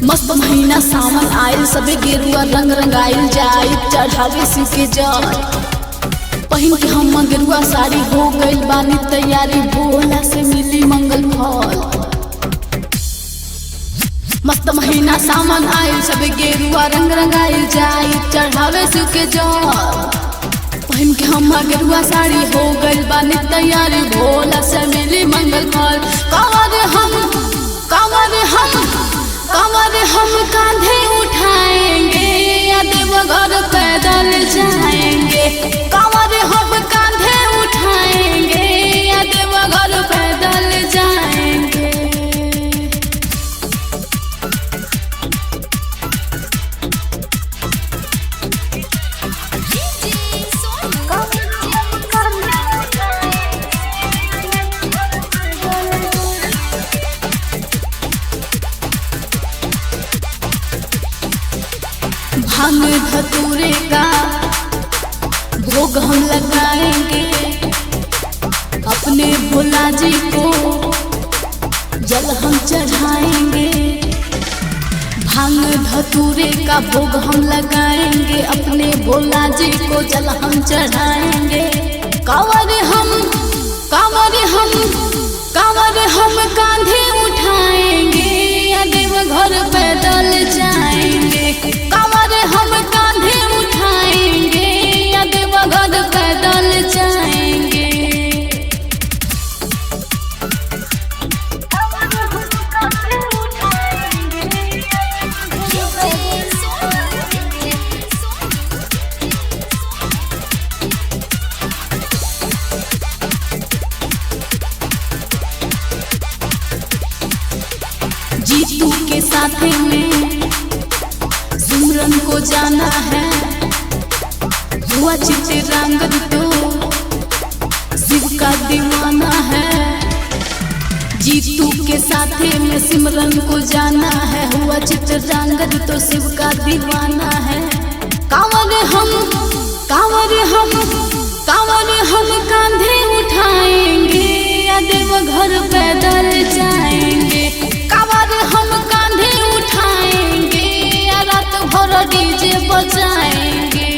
मस्त महीना सावन आयल, सबे गेरुआ रंग रंगाइल जाई, चढ़ावे शिव के जल। पहिन के हम गेरुआ साड़ी हो गइल बानी तैयारी, भोला से मिली मंगल फल। मस्त महीना सावन आयल, सबे गेरुआ रंग रंगाइल जाई, चढ़ावे शिव के जल। पहिन के हम गेरुआ साड़ी हो गइल बानी तैयारी, भोला से मिली मंगल फल। कांवर हम कांधे उठाएंगे या देवघर पैदल जाएंगे। कांवर हम कांधे उठाएंगे या देवघर पैदल जाएंगे। भांग धतूरे का भोग हम लगाएंगे, अपने भोला जी को जल हम चढ़ाएंगे। भांग धतूरे का भोग हम लगाएंगे, अपने भोला जी को जल हम चढ़ाएंगे। कांवर हम कांधे उठाएंगे या देवघर पैदल जाएंगे। कांवर हम कांधे उठाएंगे या देवघर पैदल जाएंगे। जीतू के साथ में सिमरन को जाना है, हुआ चित्रांगद तो शिव का दीवाना है। जीतू के साथ में सिमरन को जाना है, हुआ चित्रांगद तो शिव का दीवाना है। कांवर हम कांधे उठाएंगे या देवघर पैदल जाएंगे। कांवर हम कांधे उठाएंगे या रात भर डीजे बजाएंगे।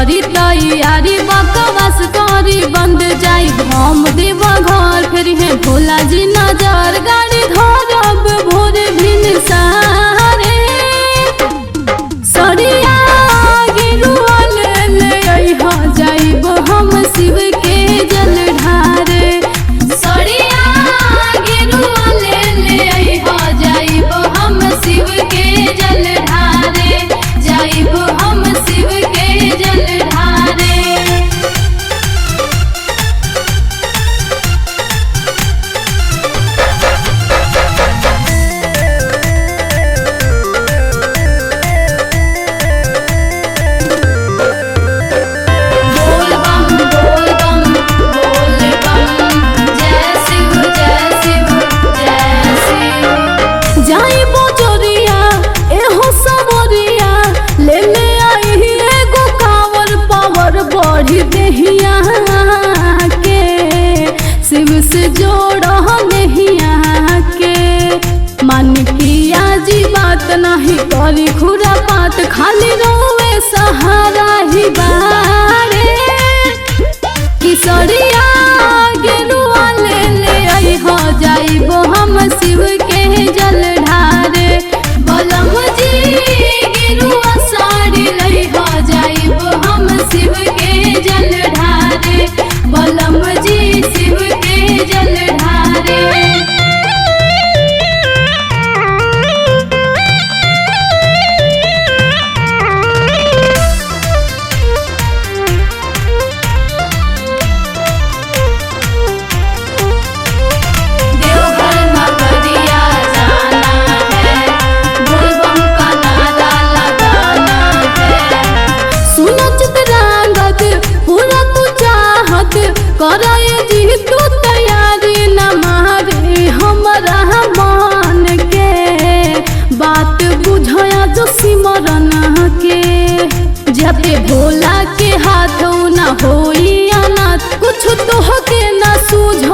करी तैयारी बकवास करी बंद जाई हम देव घर फिर है भोला जी नजर गाड़ी धरब भोर भिन सारे सरिया गिरुआ ले अइहा जाइब हम शिव के जल ढारे सरिया गिरुआ ले अइहा जाइब हम शिव के जल ढारे जाइब हम शिव के जल ढारे देहिया के शिव से जोड़ नहिया के मन पिया जी बात नहीं करी खुरा पात खाली रोवे सहारा ही बारे किसरिया गेरुआ ले अइहा जाइब हम शिव के जल ढारे बलम जी गेरुआ साड़ी लइहा जाइब हम शिव के जल ढारे बलम जी शिव के जल ढारे कराए जी तू तैयारी न मारे हमरा मान के बात बुझया जो सिमरन के जब भोला के हाथ न होई अनाथ कुछ तो के न सूझ